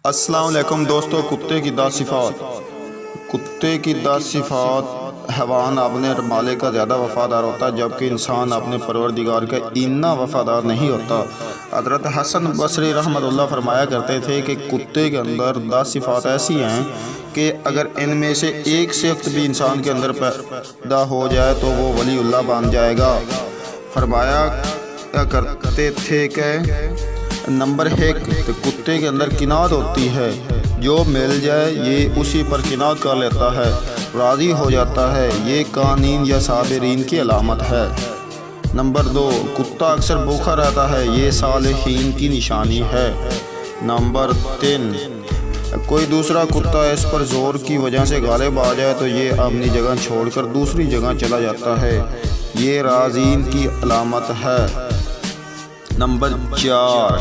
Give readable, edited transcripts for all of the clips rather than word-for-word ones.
السلام علیکم دوستو، کتے کی 10 صفات۔ کتے کی 10 صفات۔ حیوان اپنے مالک کا زیادہ وفادار ہوتا ہے، جبکہ انسان اپنے پروردگار کا اتنا وفادار نہیں ہوتا۔ حضرت حسن بصری رحمۃ اللہ فرمایا کرتے تھے کہ کتے کے اندر 10 صفات ایسی ہیں کہ اگر ان میں سے ایک صفت بھی انسان کے اندر پیدا ہو جائے تو وہ ولی اللہ بن جائے گا۔ فرمایا کرتے تھے کہ نمبر 1، کتے کے اندر قناعت ہوتی ہے، جو مل جائے یہ اسی پر قناعت کر لیتا ہے، راضی ہو جاتا ہے، یہ قانین یا صابرین کی علامت ہے۔ نمبر 2، کتا اکثر بھوکا رہتا ہے، یہ صالحین کی نشانی ہے۔ نمبر 3، کوئی دوسرا کتا اس پر زور کی وجہ سے غالب آ جائے تو یہ اپنی جگہ چھوڑ کر دوسری جگہ چلا جاتا ہے، یہ راضین کی علامت ہے۔ نمبر 4،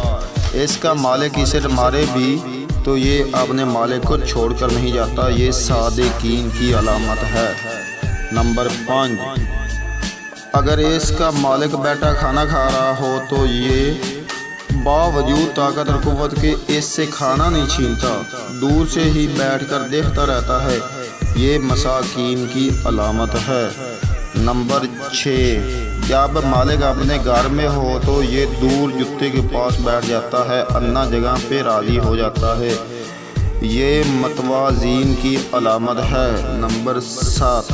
اس کا مالک اسے مارے بھی تو یہ اپنے مالک کو چھوڑ کر نہیں جاتا، یہ صادقین کی علامت ہے۔ نمبر 5، اگر اس کا مالک بیٹھا کھانا کھا رہا ہو تو یہ باوجود طاقت اور قوت کے اس سے کھانا نہیں چھینتا، دور سے ہی بیٹھ کر دیکھتا رہتا ہے، یہ مساکین کی علامت ہے۔ نمبر 6، جب مالک اپنے گھر میں ہو تو یہ دور جتے کے پاس بیٹھ جاتا ہے، انا جگہ پہ راضی ہو جاتا ہے، یہ متوازین کی علامت ہے۔ نمبر 7،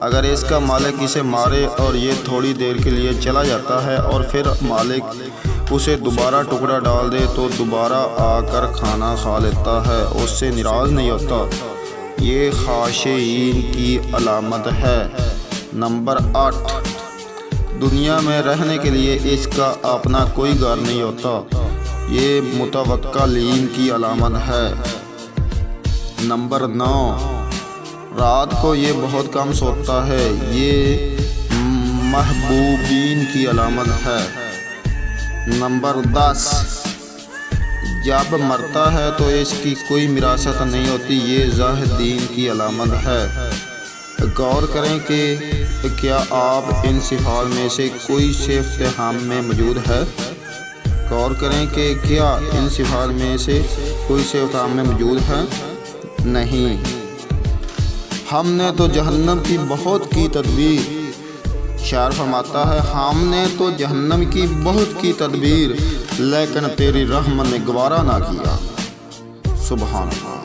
اگر اس کا مالک اسے مارے اور یہ تھوڑی دیر کے لیے چلا جاتا ہے اور پھر مالک اسے دوبارہ ٹکڑا ڈال دے تو دوبارہ آ کر کھانا کھا لیتا ہے، اس سے ناراض نہیں ہوتا، یہ خاشعین کی علامت ہے۔ نمبر 8، دنیا میں رہنے کے لیے اس کا اپنا کوئی گھر نہیں ہوتا، یہ متوکلین کی علامت ہے۔ نمبر 9، رات کو یہ بہت کم سوتا ہے، یہ محبوبین کی علامت ہے۔ نمبر 10، جب مرتا ہے تو اس کی کوئی وراثت نہیں ہوتی، یہ زاہدین کی علامت ہے۔ غور کریں کہ کیا آپ ان صفات میں سے کوئی صفت ہم میں موجود ہے؟ غور کریں کہ کیا ان صفات میں سے کوئی صفت ہم میں موجود ہے؟ نہیں۔ ہم نے تو جہنم کی بہت کی تدبیر، شاعر فرماتا ہے ہم نے تو جہنم کی بہت کی تدبیر، لیکن تیری رحمت نے گوارا نہ کیا۔ سبحان اللہ۔